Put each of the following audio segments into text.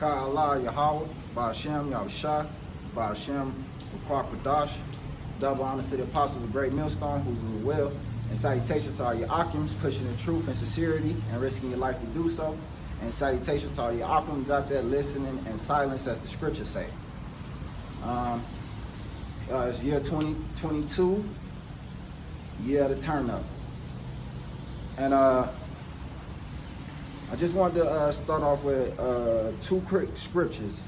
Ka'Allah Yahweh, Ba'Shem Yahushua, Ba'Shem Kwakadash. Double honor to the apostles of Great Millstone who rule well. And salutations to all your Akims, pushing the truth and sincerity and risking your life to do so. And salutations to all your Akims out there listening and silence as the scriptures say. It's year 2022, year of the turn up. And I just wanted to start off with two quick scriptures.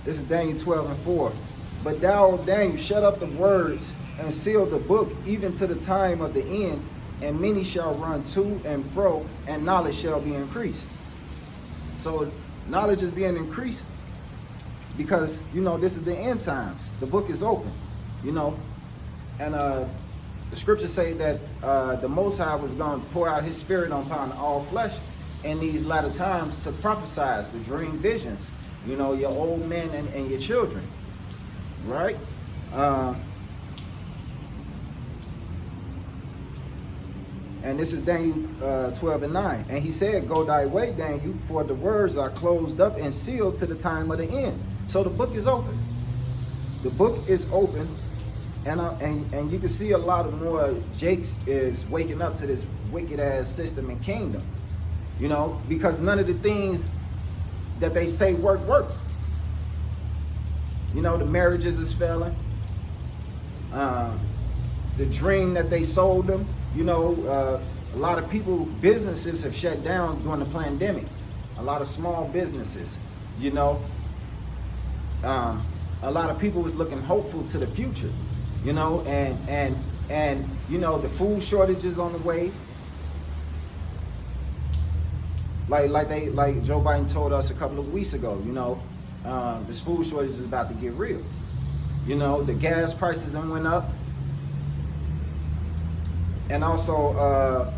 This is Daniel 12:4. But thou, O Daniel, shut up the words and seal the book, even to the time of the end, and many shall run to and fro, and knowledge shall be increased. So knowledge is being increased because, this is the end times. The book is open, and the scriptures say that the Most High was going to pour out his spirit upon all flesh in these latter times to prophesy, to dream visions. Your old men and your children, right? And this is Daniel 12:9. And he said, go thy way, Daniel, for the words are closed up and sealed to the time of the end. So the book is open. The book is open, and you can see a lot of more Jakes is waking up to this wicked ass system and kingdom, because none of the things that they say work. The marriages is failing. The dream that they sold them, a lot of people, businesses have shut down during the pandemic. A lot of small businesses, a lot of people was looking hopeful to the future, and the food shortages on the way. Like Joe Biden told us a couple of weeks ago, this food shortage is about to get real. The gas prices then went up. And also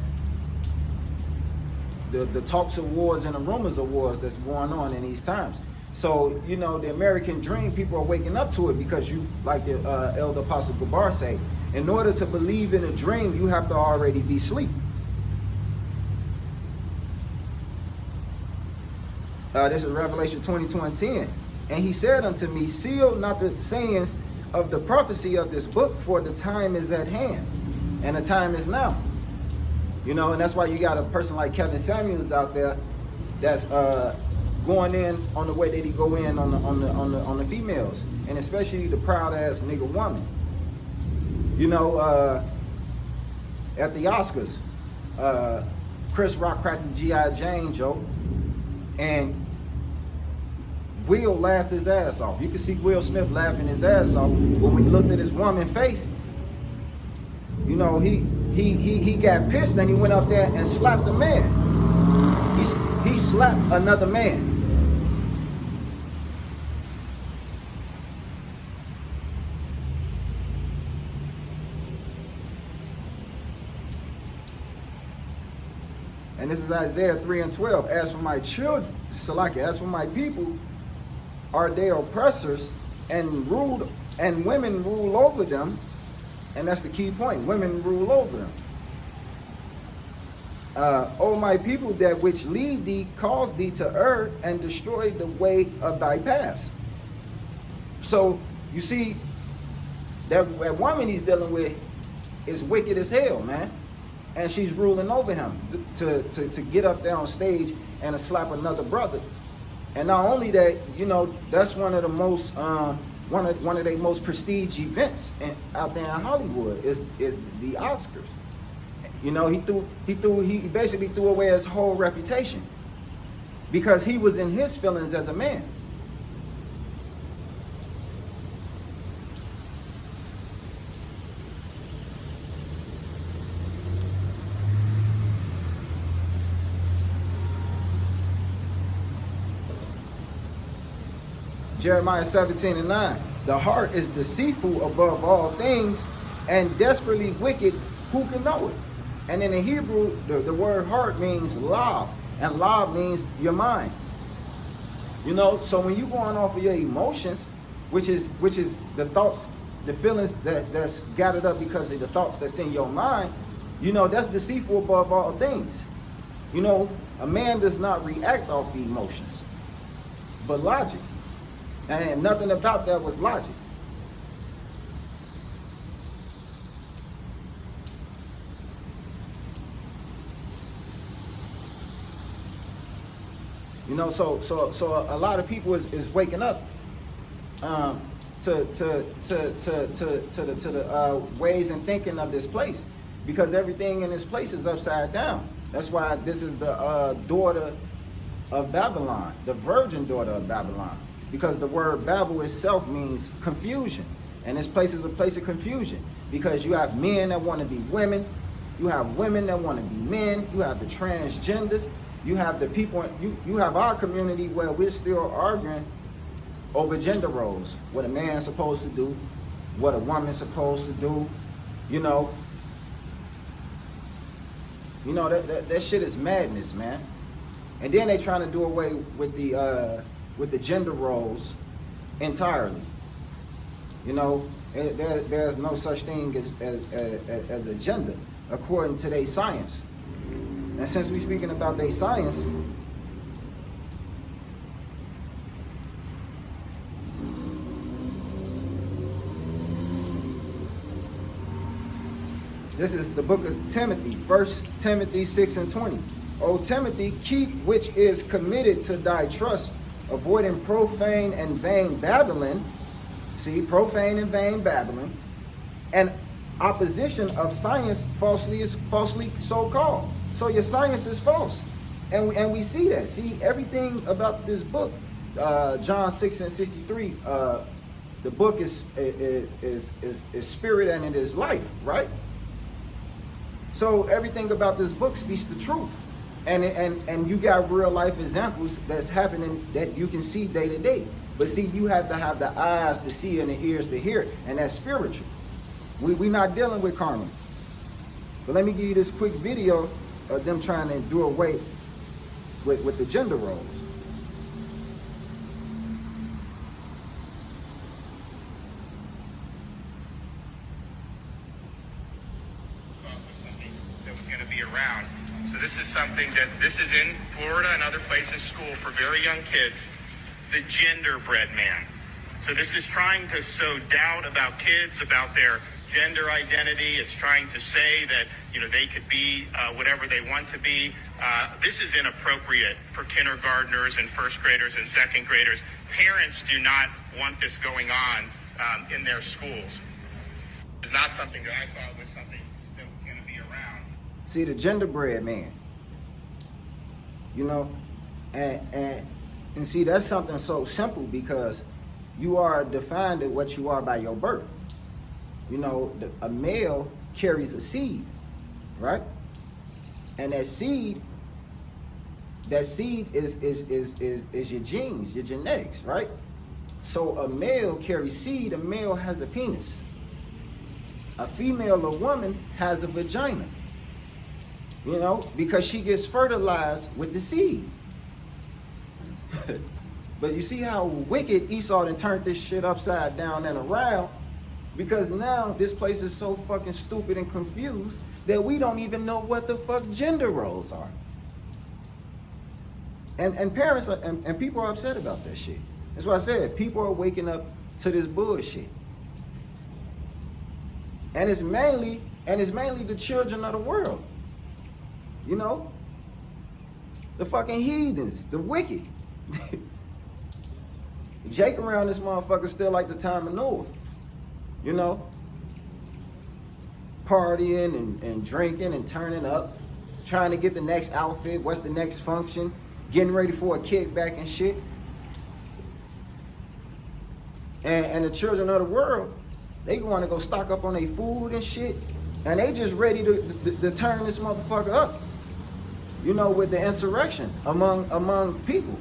the talks of wars and the rumors of wars that's going on in these times. So, the American dream, people are waking up to it because like the Elder Apostle Gabar say, in order to believe in a dream, you have to already be asleep. This is Revelation 22:10. And he said unto me, seal not the sayings of the prophecy of this book, for the time is at hand, and the time is now. And that's why you got a person like Kevin Samuels out there that's going in on the way that he go in on the females, and especially the proud ass nigga woman. At the Oscars, Chris Rock cracked the G.I. Jane joke, and Will laughed his ass off. You can see Will Smith laughing his ass off, but when you looked at his woman face, he got pissed and he went up there and slapped a man. He slapped another man. And this is Isaiah 3:12. As for my children, as for my people, are they oppressors and women rule over them? And that's the key point. Women rule over them. O my people, that which lead thee, cause thee to err, and destroy the way of thy paths. So you see, that woman he's dealing with is wicked as hell, man. And she's ruling over him to get up there on stage and to slap another brother. And not only that, that's one of the most one of their most prestige events out there in Hollywood is the Oscars. He basically threw away his whole reputation because he was in his feelings as a man. Jeremiah 17:9. The heart is deceitful above all things and desperately wicked. Who can know it? And in the Hebrew, the word heart means lav, and lav means your mind. You know, so when you going off of your emotions, which is the thoughts, the feelings that's gathered up because of the thoughts that's in your mind, you know, that's deceitful above all things. You know, a man does not react off emotions, but logic. And nothing about that was logic. You know, so a lot of people is waking up to the ways and thinking of this place, because everything in this place is upside down. That's why this is the daughter of Babylon, the virgin daughter of Babylon, because the word Babel itself means confusion, and this place is a place of confusion because you have men that want to be women, you have women that want to be men, you have the transgenders. You have the people, you have our community where we're still arguing over gender roles. What a man's supposed to do, what a woman's supposed to do, you know. You know, that shit is madness, man. And then they trying to do away with the gender roles entirely. You know, there's no such thing as a gender, according to their science. And since we're speaking about their science, this is the book of Timothy, 1 Timothy 6:20. O Timothy, keep which is committed to thy trust, avoiding profane and vain Babylon. See, profane and vain Babylon, and opposition of science falsely so called. So your science is false, and we see that. See, everything about this book, John 6:63. The book is spirit and it is life, right? So everything about this book speaks the truth, and you got real life examples that's happening that you can see day to day. But see, you have to have the eyes to see and the ears to hear, and that's spiritual. We're not dealing with carnal. But let me give you this quick video of them trying to do away with the gender roles. Something that was going to be around. So this is something this is in Florida and other places, school for very young kids, the genderbread man. So this is trying to sow doubt about kids, about their gender identity. It's trying to say that, you know, they could be whatever they want to be. This is inappropriate for kindergartners and first graders and second graders. Parents do not want this going on in their schools. It's not something that I thought was something that was going to be around. See, the genderbread man, you know, and see, that's something so simple because you are defined at what you are by your birth. You know, a male carries a seed, right? And that seed is your genes, your genetics, right? So a male carries seed, a male has a penis. A female or woman has a vagina, you know, because she gets fertilized with the seed. But you see how wicked Esau done turned this shit upside down and around? Because now this place is so fucking stupid and confused that we don't even know what the fuck gender roles are. And parents are, and people are upset about that shit. That's why I said people are waking up to this bullshit. And it's mainly the children of the world. You know? The fucking heathens, the wicked. Jake around this motherfucker still like the time of Noah. You know, partying and drinking and turning up, trying to get the next outfit, what's the next function, getting ready for a kickback and shit. And the children of the world, they want to go stock up on their food and shit, and they just ready to turn this motherfucker up, you know, with the insurrection among people.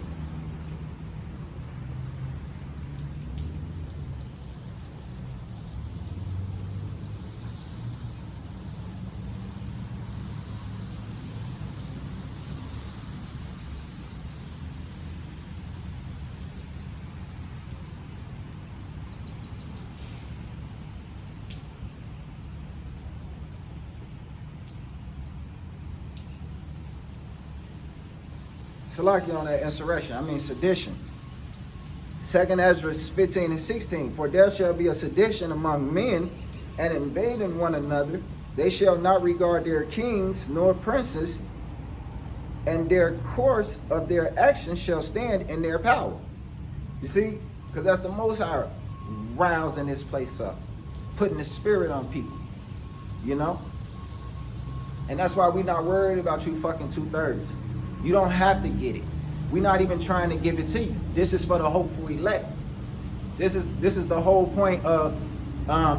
Salaki on that insurrection. I mean sedition. 2nd Ezra 15 and 16. For there shall be a sedition among men, and invading one another. They shall not regard their kings nor princes, and their course of their actions shall stand in their power. You see? Because that's the Most High rousing this place up, putting the spirit on people. You know? And that's why we're not worried about you fucking 2/3. You don't have to get it. We're not even trying to give it to you. This is for the hopeful elect. This is the whole point of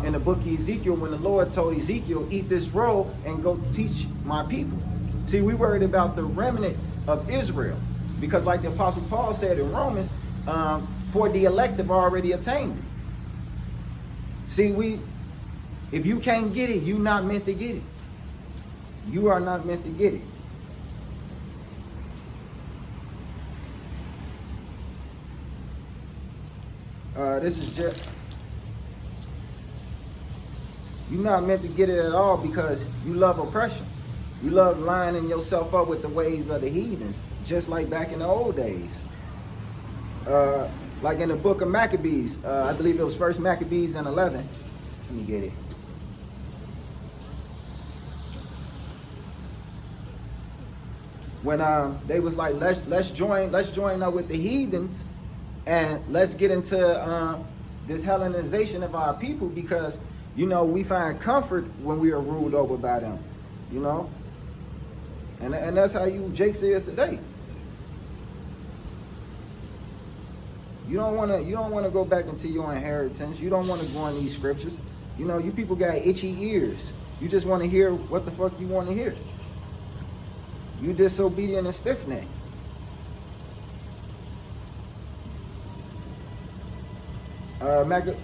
in the book of Ezekiel, when the Lord told Ezekiel, eat this roll and go teach my people. See, we worried about the remnant of Israel, because like the Apostle Paul said in Romans, for the elect have already attained it. See, if you can't get it, you're not meant to get it. You are not meant to get it. This is just, you're not meant to get it at all, because you love oppression. You love lining yourself up with the ways of the heathens, just like back in the old days. Like in the book of Maccabees, I believe it was 1 Maccabees and 11. Let me get it. When they was like, let's join up with the heathens, and let's get into this Hellenization of our people, because you know we find comfort when we are ruled over by them, you know, and that's how Jake says today. You don't want to go back into your inheritance. You don't want to go in these scriptures. You know, you people got itchy ears. You just want to hear what the fuck you want to hear. You disobedient and stiff-necked.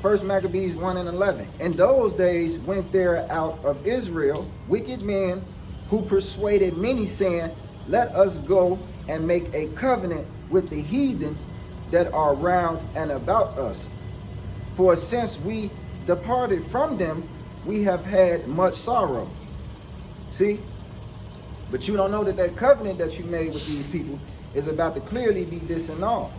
First Maccabees 1 and 11. In those days went there out of Israel wicked men who persuaded many, saying, let us go and make a covenant with the heathen that are round and about us. For since we departed from them, we have had much sorrow. See? But you don't know that covenant that you made with these people is about to clearly be disannulled.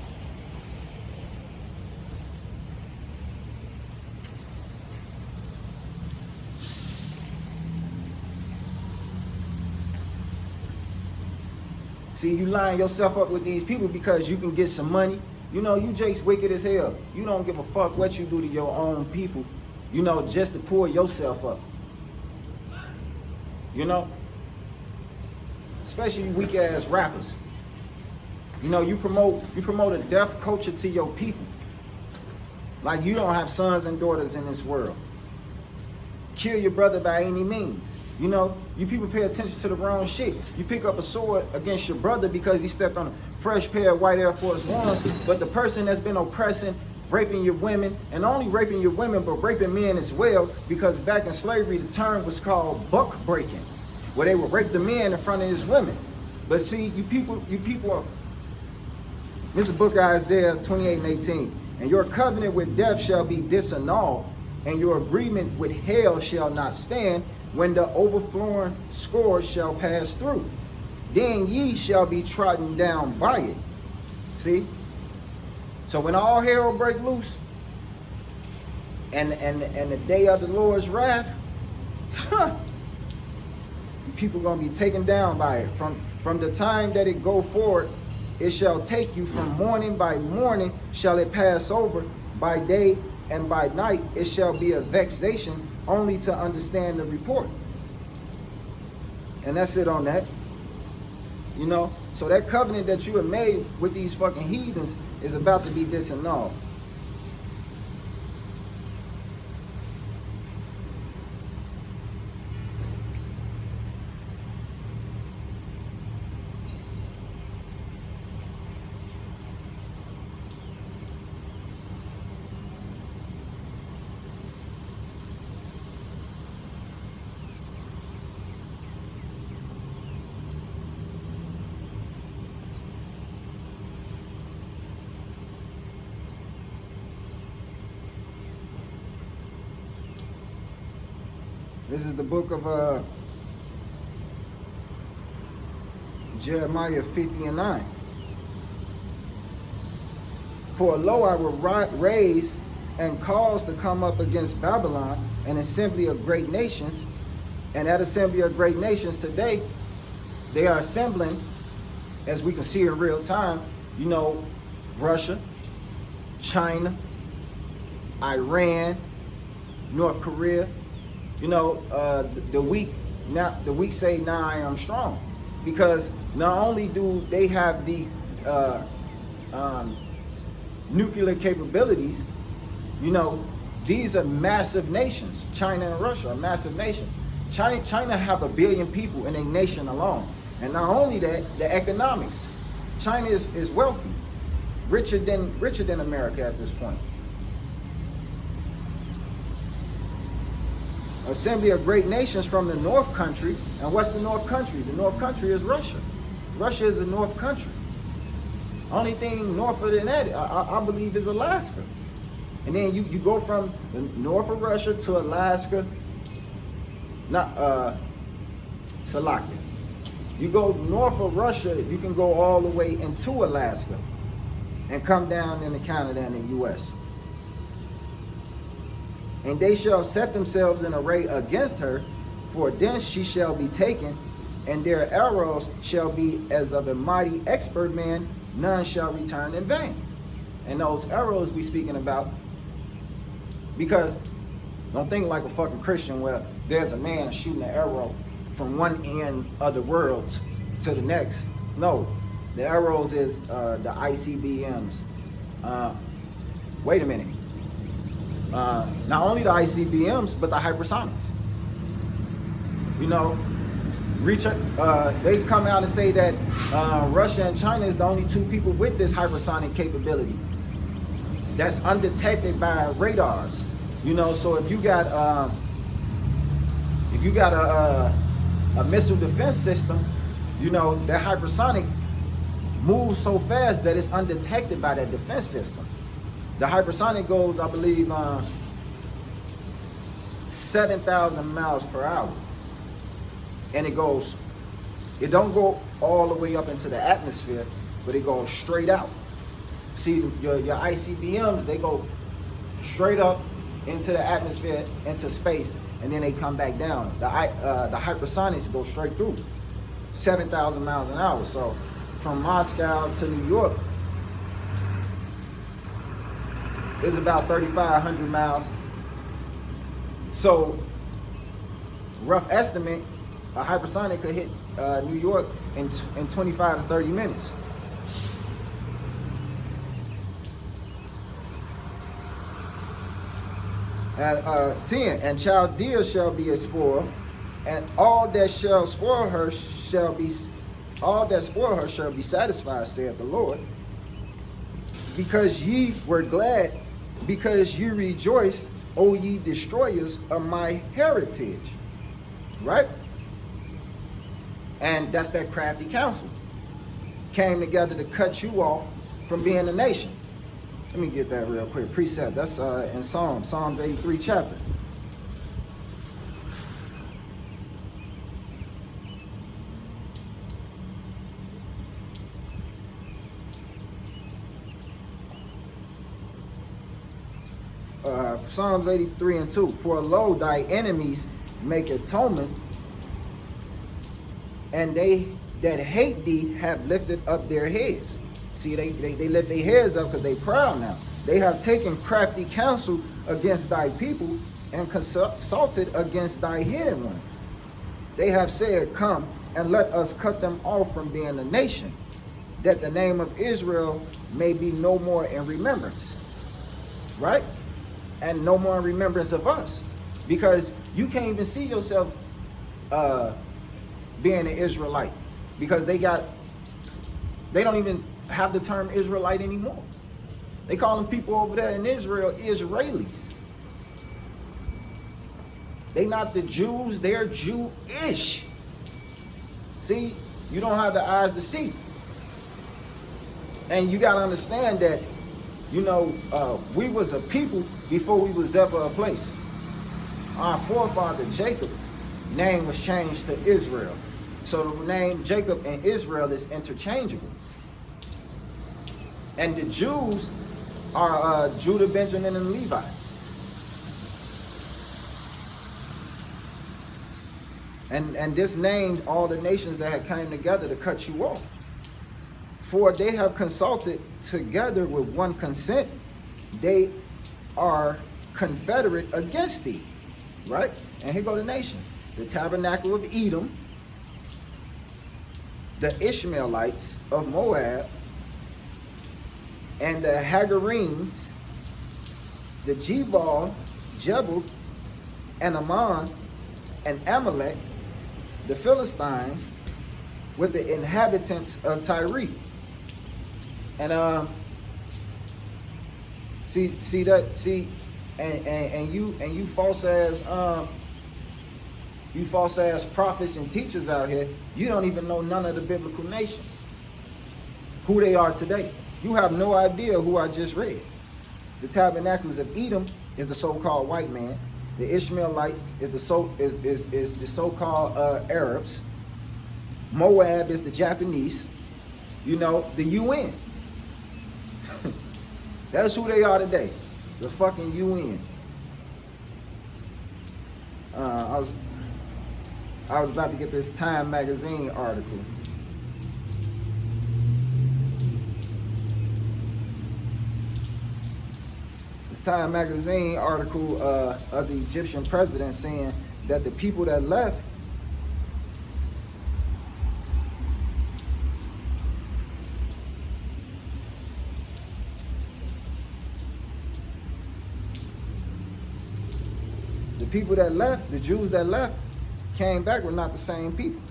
See, you line yourself up with these people because you can get some money. You know, you Jake's wicked as hell. You don't give a fuck what you do to your own people, you know, just to pull yourself up. You know? Especially weak ass rappers. You know, you promote a deaf culture to your people. Like you don't have sons and daughters in this world. Kill your brother by any means. You know, you people pay attention to the wrong shit. You pick up a sword against your brother because he stepped on a fresh pair of white Air Force Ones, but the person that's been oppressing, raping your women, and not only raping your women, but raping men as well, because back in slavery, the term was called buck breaking, where they would rape the men in front of his women. But see, you people are, this is the book of Isaiah 28 and 18. And your covenant with death shall be disannulled, and your agreement with hell shall not stand, when the overflowing scourge shall pass through. Then ye shall be trodden down by it. See? So when all hell break loose, and the day of the Lord's wrath, people gonna be taken down by it. From the time that it go forward, it shall take you from morning by morning shall it pass over, by day and by night it shall be a vexation, only to understand the report. And that's it on that. You know, so that covenant that you have made with these fucking heathens is about to be disannulled. This is the book of Jeremiah 50 and 9. For lo, I will raise and cause to come up against Babylon an assembly of great nations. And that assembly of great nations today, they are assembling, as we can see in real time, you know, Russia, China, Iran, North Korea. You know, the weak say, "Now I am strong," because not only do they have the nuclear capabilities, you know, these are massive nations. China and Russia are massive nations. China have 1 billion people in a nation alone, and not only that, the economics. China is wealthy, richer than America at this point. Assembly of great nations from the North Country. And what's the North Country? The North Country is Russia. Russia is the North Country. Only thing north of that, I believe, is Alaska. And then you go from the north of Russia to Alaska, Slovakia. You go north of Russia, you can go all the way into Alaska and come down into Canada and the U.S. And they shall set themselves in array against her, for thence she shall be taken, and their arrows shall be as of a mighty expert man, none shall return in vain. And those arrows we speaking about, because don't think like a fucking Christian where there's a man shooting an arrow from one end of the world to the next. No, the arrows is the ICBMs. Wait a minute. Not only the ICBMs, but the hypersonics. You know, they've come out and say that Russia and China is the only two people with this hypersonic capability that's undetected by radars. You know, so if you got a missile defense system, you know, that hypersonic moves so fast that it's undetected by that defense system. The hypersonic goes, I believe, 7,000 miles per hour. And it don't go all the way up into the atmosphere, but it goes straight out. See, your ICBMs, they go straight up into the atmosphere, into space, and then they come back down. The hypersonics go straight through, 7,000 miles an hour. So from Moscow to New York is about 3,500 miles. So rough estimate, a hypersonic could hit New York in 25 to 30 minutes. And 10, and Chaldea shall be a spoil, and all that spoil her shall be satisfied, saith the Lord. Because ye were glad, because ye rejoiced, O ye destroyers of my heritage. Right? And that's that crafty counsel. Came together to cut you off from being a nation. Let me get that real quick. Precept. That's in Psalms 83 chapter. Psalms 83 and 2. For lo, thy enemies make atonement, and they that hate thee have lifted up their heads. See, they lift their heads up because they proud now. They have taken crafty counsel against thy people and consulted against thy hidden ones. They have said, come and let us cut them off from being a nation, that the name of Israel may be no more in remembrance. Right? And no more in remembrance of us. Because you can't even see yourself being an Israelite. Because they don't even have the term Israelite anymore. They calling people over there in Israel Israelis. They not the Jews, they're Jewish. See, you don't have the eyes to see. And you got to understand that, you know, we was a people before we was ever a place. Our forefather Jacob, name was changed to Israel. So the name Jacob and Israel is interchangeable. And the Jews are Judah, Benjamin, and Levi. And this named all the nations that had came together to cut you off. For they have consulted together with one consent, they are confederate against thee. Right? And here go the nations. The tabernacle of Edom, the Ishmaelites of Moab, and the Hagarenes, the Jebal, and Ammon, and Amalek, the Philistines, with the inhabitants of Tyre. And you false ass prophets and teachers out here, you don't even know none of the biblical nations, who they are today. You have no idea who I just read. The tabernacles of Edom is the so-called white man. The Ishmaelites is the so-called Arabs. Moab is the Japanese. You know, the UN. That's who they are today. The fucking UN. I was about to get this Time magazine article. Time magazine article of the Egyptian president saying that the people that left the Jews that left came back were not the same people.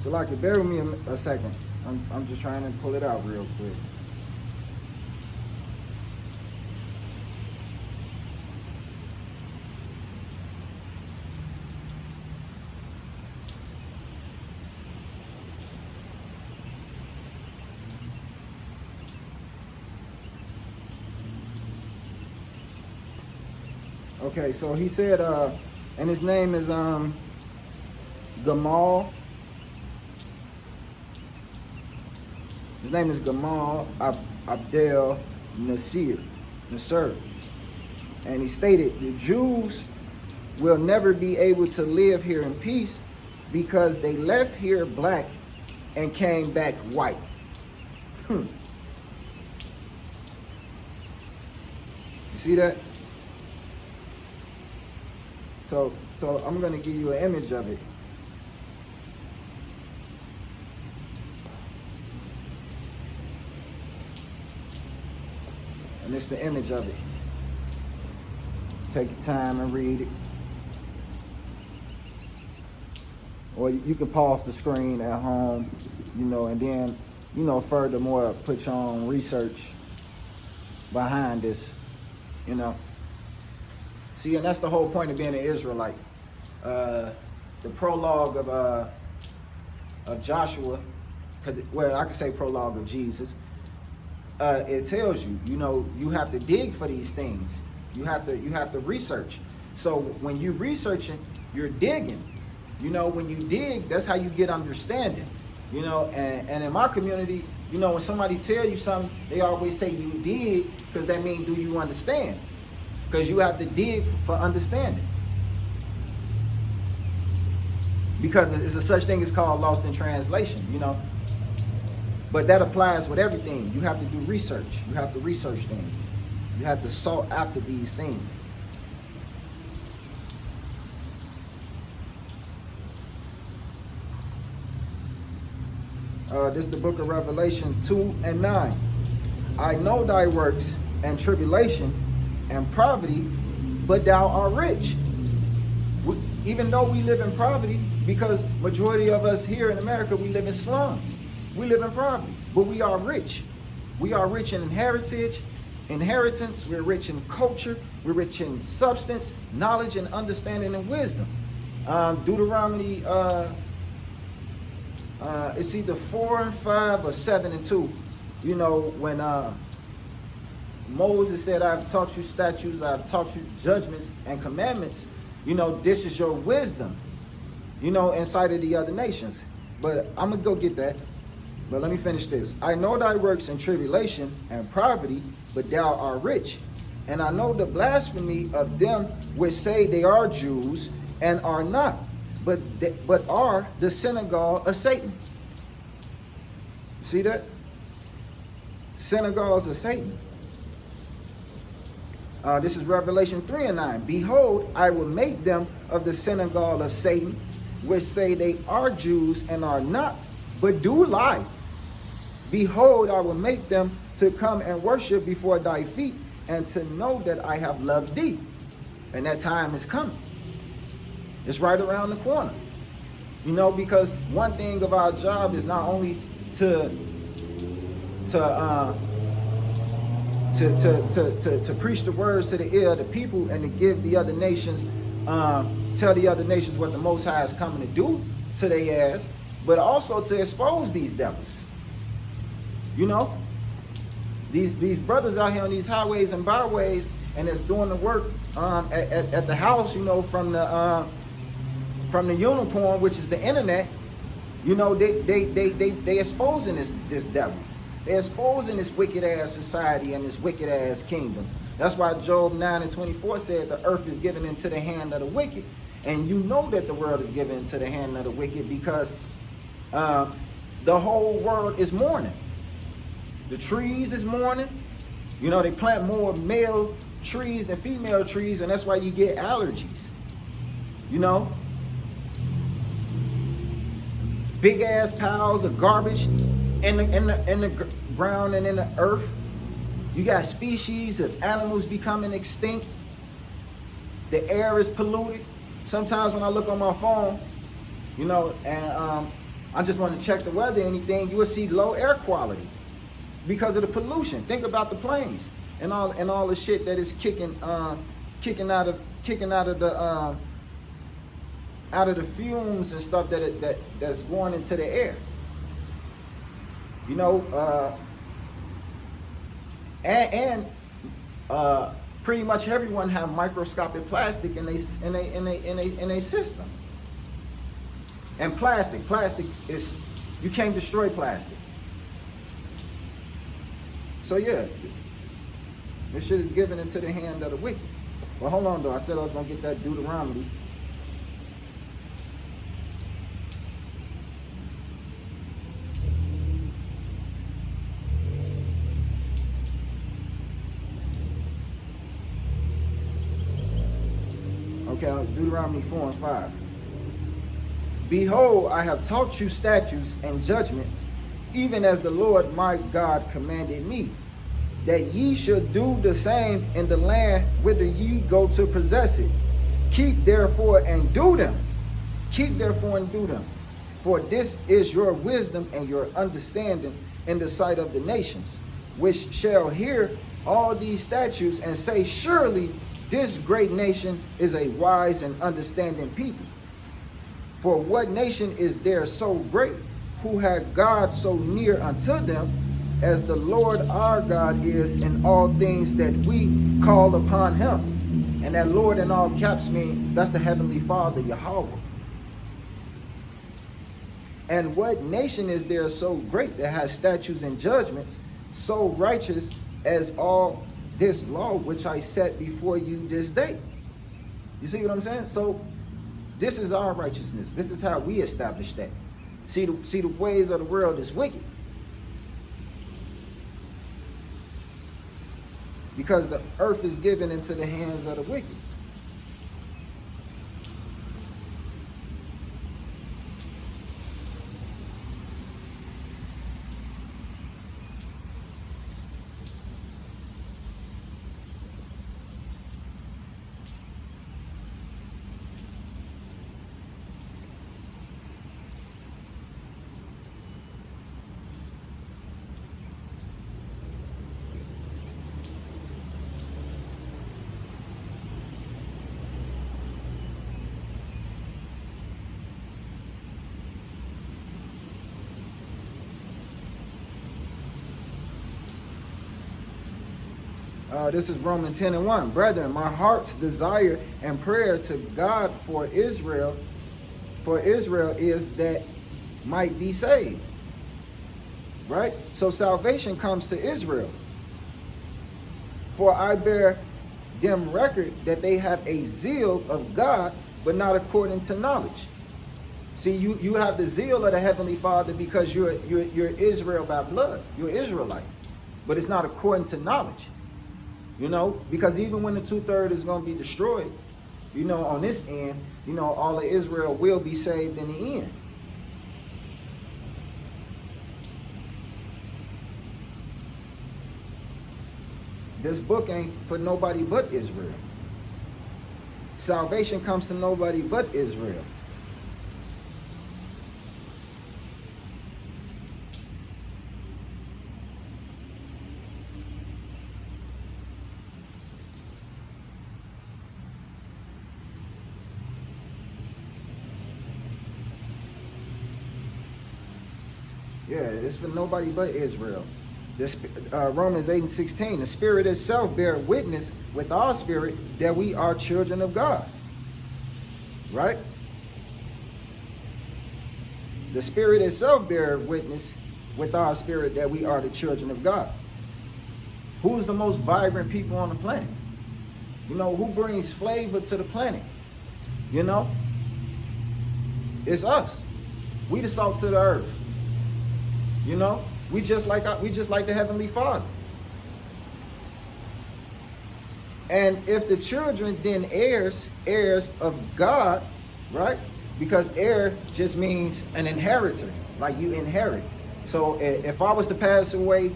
So like, bear with me a second. I'm just trying to pull it out real quick. Okay, so he said, and his name is Gamal. His name is Gamal Abdel Nasser. And he stated, the Jews will never be able to live here in peace because they left here black and came back white. You see that? So I'm going to give you an image of it. And it's the image of it. Take your time and read it. Or you can pause the screen at home, and then, furthermore, put your own research behind this, See, and that's the whole point of being an Israelite. The prologue of Joshua, I could say prologue of Jesus. It tells you, you have to dig for these things. You have to research. So when you researching, you're digging. When you dig, that's how you get understanding. And in my community, when somebody tell you something, they always say you dig, because that means, do you understand? Because you have to dig for understanding. Because it's a such thing as called lost in translation, But that applies with everything. You have to do research. You have to research things. You have to sought after these things. This is the book of Revelation 2:9. I know thy works and tribulation and poverty, but thou art rich. Even though we live in poverty, because majority of us here in America, we live in slums. We live in poverty, but we are rich. We are rich in inheritance. We're rich in culture. We're rich in substance, knowledge, and understanding and wisdom. Deuteronomy, it's either 4 and 5 or 7 and 2. You know, when Moses said, I've taught you statutes, I've taught you judgments and commandments. You know, this is your wisdom, you know, inside of the other nations. But I'm going to go get that. But let me finish this. I know thy works in tribulation and poverty, but thou art rich. And I know the blasphemy of them which say they are Jews and are not, but are the synagogue of Satan. See that? Synagogues of Satan. This is Revelation 3 and 9. Behold, I will make them of the synagogue of Satan, which say they are Jews and are not, but do lie. Behold, I will make them to come and worship before thy feet, and to know that I have loved thee. And that time is coming. It's right around the corner. You know, because one thing of our job is not only to preach the words to the ear of the people and to give the other nations, tell the other nations what the Most High is coming to do to their ass, but also to expose these devils. You know, these brothers out here on these highways and byways, and it's doing the work at the house, you know, from the unicorn, which is the internet. You know, they exposing this devil. They're exposing this wicked ass society and this wicked ass kingdom. That's why Job 9 and 24 said the earth is given into the hand of the wicked. And you know that the world is given into the hand of the wicked because the whole world is mourning. The trees is mourning. You know, they plant more male trees than female trees, and that's why you get allergies. You know? Big ass piles of garbage in the ground and in the earth. You got species of animals becoming extinct. The air is polluted. Sometimes when I look on my phone, you know, and I just want to check the weather or anything, you will see low air quality because of the pollution. Think about the planes and all the shit that is kicking out of the fumes and stuff that's going into the air. You know, and pretty much everyone have microscopic plastic in a system. And plastic is, you can't destroy plastic. So yeah, this shit is given into the hand of the wicked. Well, hold on though. I said I was gonna get that Deuteronomy. Okay, Deuteronomy 4 and 5. Behold, I have taught you statutes and judgments, even as the Lord my God commanded me, that ye should do the same in the land whither ye go to possess it. Keep therefore and do them. Keep therefore and do them. For this is your wisdom and your understanding in the sight of the nations, which shall hear all these statutes and say, surely this great nation is a wise and understanding people. For what nation is there so great, who had God so near unto them, as the Lord our God is in all things that we call upon him? And that Lord in all caps mean that's the Heavenly Father, Yahweh. And what nation is there so great that has statutes and judgments so righteous as all this law which I set before you this day? You see what I'm saying? So this is our righteousness. This is how we establish that. See the ways of the world is wicked. Because the earth is given into the hands of the wicked. This is Romans 10:1. Brethren, my heart's desire and prayer to God for Israel is that might be saved. Right? So salvation comes to Israel. For I bear them record that they have a zeal of God, but not according to knowledge. See, you have the zeal of the Heavenly Father because you're Israel by blood. You're Israelite. But it's not according to knowledge. You know, because even when the 2/3 is going to be destroyed, you know, on this end, you know, all of Israel will be saved in the end. This book ain't for nobody but Israel. Salvation comes to nobody but Israel. Yeah, it's for nobody but Israel. This, Romans 8:16, the Spirit itself bear witness with our spirit that we are children of God. Right? The Spirit itself bear witness with our spirit that we are the children of God. Who's the most vibrant people on the planet? You know, who brings flavor to the planet? You know? It's us. We the salt to the earth. You know? We just like the Heavenly Father. And if the children, then heirs of God, right? Because heir just means an inheritor, like you inherit. So if I was to pass away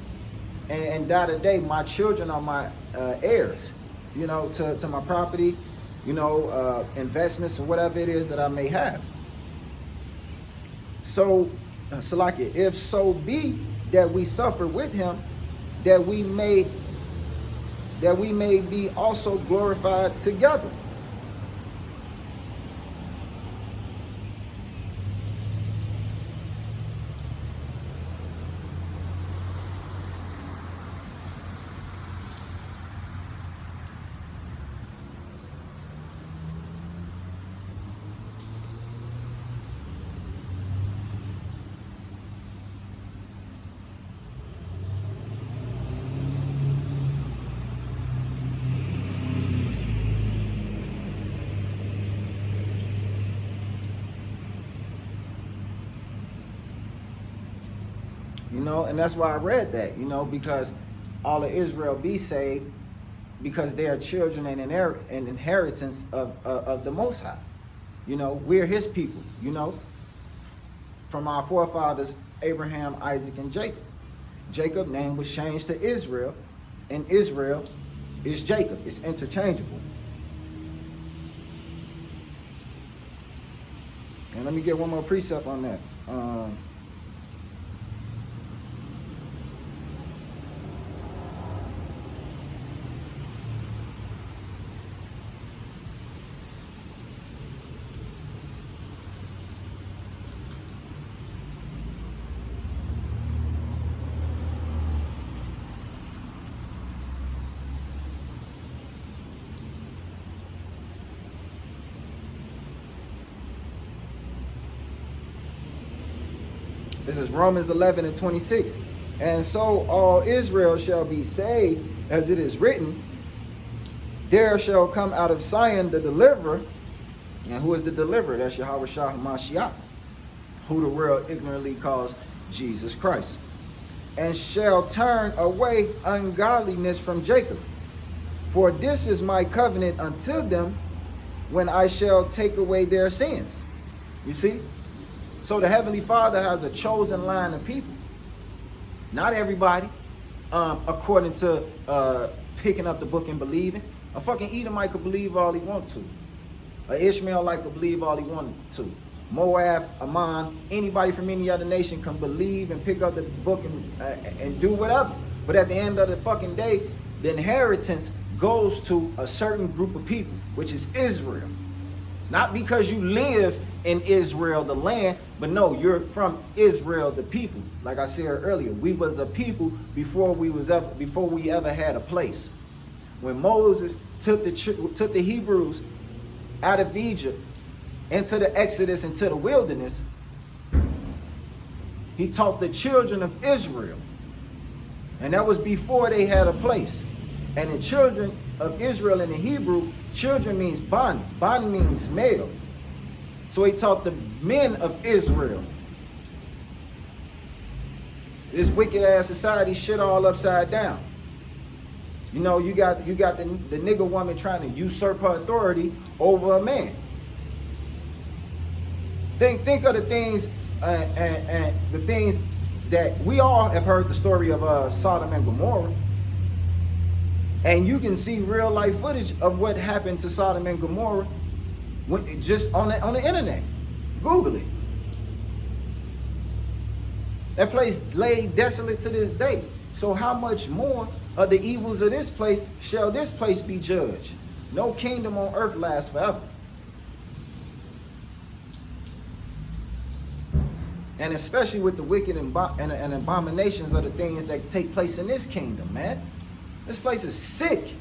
and die today, my children are my heirs, you know, to my property, you know, investments or whatever it is that I may have. So, Salaki, if so be that we suffer with him, that we may be also glorified together. You know, and that's why I read that, you know, because all of Israel be saved because they are children and inheritance of the Most High. You know, we're his people, you know, from our forefathers, Abraham, Isaac, and Jacob. Jacob's name was changed to Israel, and Israel is Jacob. It's interchangeable. And let me get one more precept on that. This is Romans 11:26. And so all Israel shall be saved, as it is written, there shall come out of Zion the deliverer. And who is the deliverer? That's Yahweh Shah HaMashiach, who the world ignorantly calls Jesus Christ. And shall turn away ungodliness from Jacob. For this is my covenant unto them, when I shall take away their sins. You see? So the Heavenly Father has a chosen line of people. Not everybody, according to picking up the book and believing. A fucking Edomite could believe all he wants to. An Ishmaelite could believe all he wanted to. Moab, Ammon, anybody from any other nation can believe and pick up the book and do whatever. But at the end of the fucking day, the inheritance goes to a certain group of people, which is Israel. Not because you live in Israel, the land, but no, you're from Israel, the people. Like I said earlier, we was a people before we ever had a place. when Moses took the Hebrews out of Egypt into the Exodus, into the wilderness, he taught the children of Israel. And that was before they had a place. And the children of Israel in the Hebrew, children means ban. Ban means male. So he taught the men of Israel. This wicked ass society shit all upside down. You know, you got the nigger woman trying to usurp her authority over a man. Think of the things and the things that we all have heard the story of Sodom and Gomorrah. And you can see real life footage of what happened to Sodom and Gomorrah just on the internet. Google it. That place lay desolate to this day. So how much more of the evils of this place shall this place be judged? No kingdom on earth lasts forever. And especially with the wicked and abominations of the things that take place in this kingdom, man. This place is sick.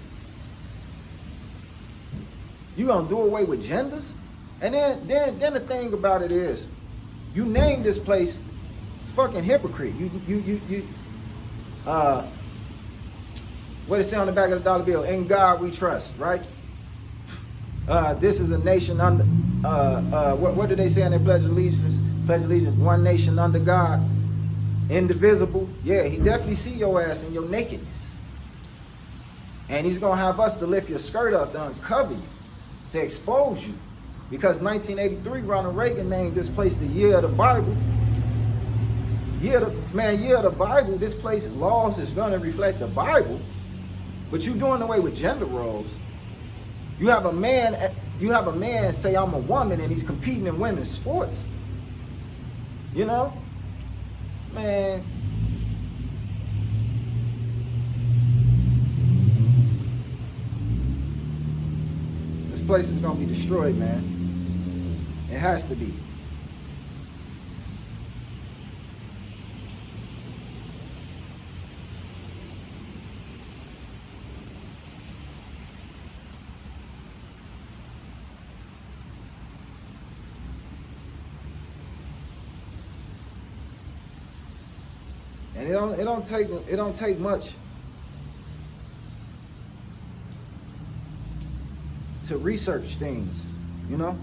You gonna do away with genders? And then the thing about it is, you name this place fucking hypocrite. What it say on the back of the dollar bill? In God we trust, right? This is a nation under what do they say in their Pledge of Allegiance? Pledge of Allegiance, one nation under God, indivisible. Yeah, he definitely see your ass in your nakedness. And he's gonna have us to lift your skirt up, to uncover you, to expose you. Because 1983, Ronald Reagan named this place the year of the Bible. Year of the Bible, this place's laws is gonna reflect the Bible, but you doing away with gender roles. You have a man say I'm a woman and he's competing in women's sports. You know? Man. This place is gonna be destroyed, man. It has to be. And it don't take much to research things, you know?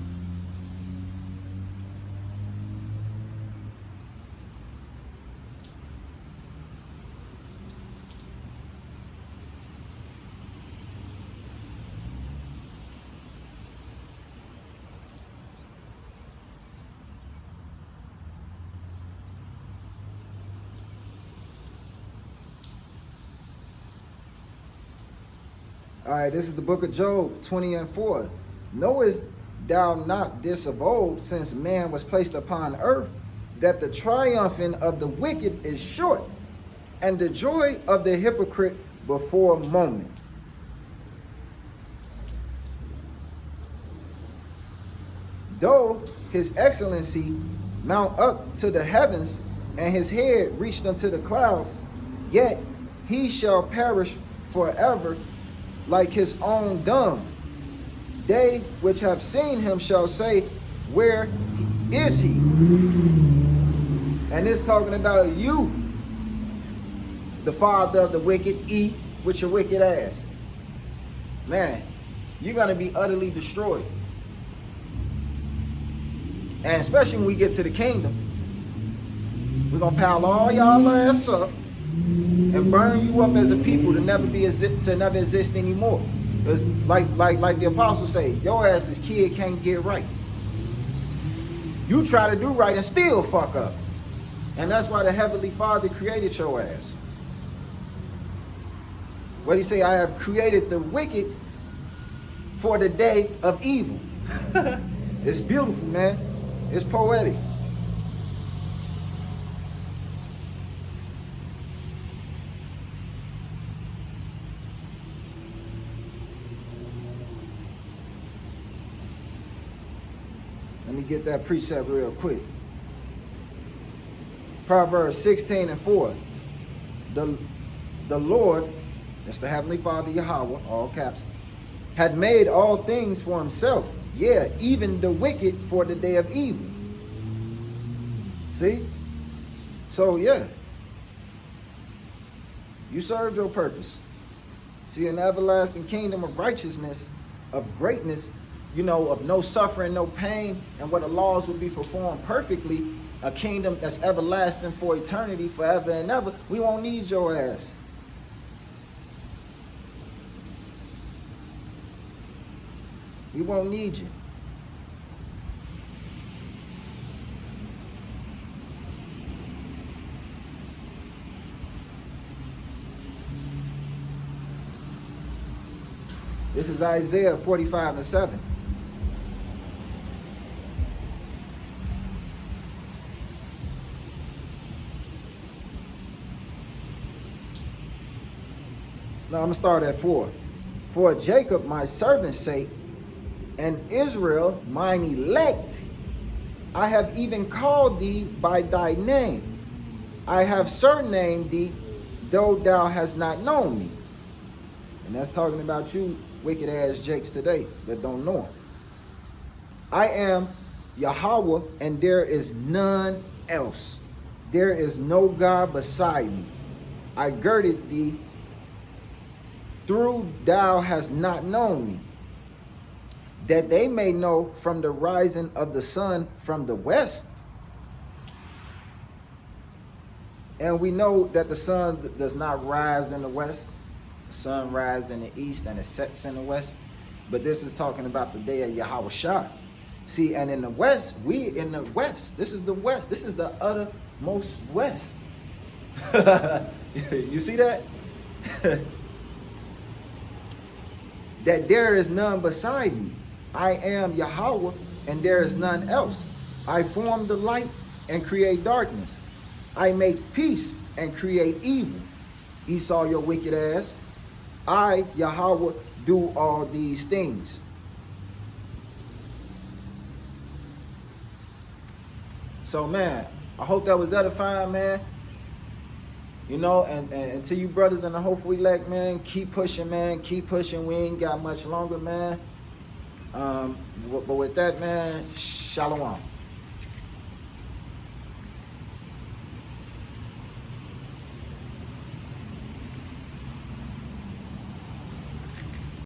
All right, this is the book of Job 20:4. Knowest thou not this of old, since man was placed upon earth, that the triumphing of the wicked is short, and the joy of the hypocrite before a moment? Though his excellency mount up to the heavens, and his head reached unto the clouds, yet he shall perish forever like his own dung. They which have seen him shall say, where is he? And it's talking about you, the father of the wicked, eat with your wicked ass. Man, you're going to be utterly destroyed. And especially when we get to the kingdom, we're going to pile all y'all ass up and burn you up as a people to never exist anymore. It's like the apostles say, your ass is kid can't get right. You try to do right and still fuck up. And that's why the Heavenly Father created your ass. What do you say? I have created the wicked for the day of evil. It's beautiful, man. It's poetic. Let me get that precept real quick. Proverbs 16:4. The Lord that's the Heavenly Father Yahweh, all caps, had made all things for himself. Yeah, even the wicked for the day of evil. See? So yeah. You served your purpose. See, an everlasting kingdom of righteousness, of greatness, you know, of no suffering, no pain, and where the laws will be performed perfectly, a kingdom that's everlasting for eternity, forever and ever. We won't need your ass. We won't need you. This is Isaiah 45:7. Now I'm going to start at 4. For Jacob, my servant's sake, and Israel, mine elect, I have even called thee by thy name. I have surnamed thee, though thou hast not known me. And that's talking about you wicked ass jakes today that don't know him. I am Yahweh, and there is none else. There is no God beside me. I girded thee, through thou hast not known me, that they may know from the rising of the sun from the west. And we know that the sun does not rise in the west. The sun rises in the east and it sets in the west. But this is talking about the day of Yahweh Shah. See, and in the west, we in the west. This is the west. This is the uttermost west. You see that? That there is none beside me. I am Yahweh, and there is none else. I form the light and create darkness. I make peace and create evil. Esau, your wicked ass. I, Yahweh, do all these things. So, man, I hope that was edifying, man. You know, and to you brothers in the hopeful elect, man, keep pushing, man. Keep pushing. We ain't got much longer, man. But with that, man, shalom.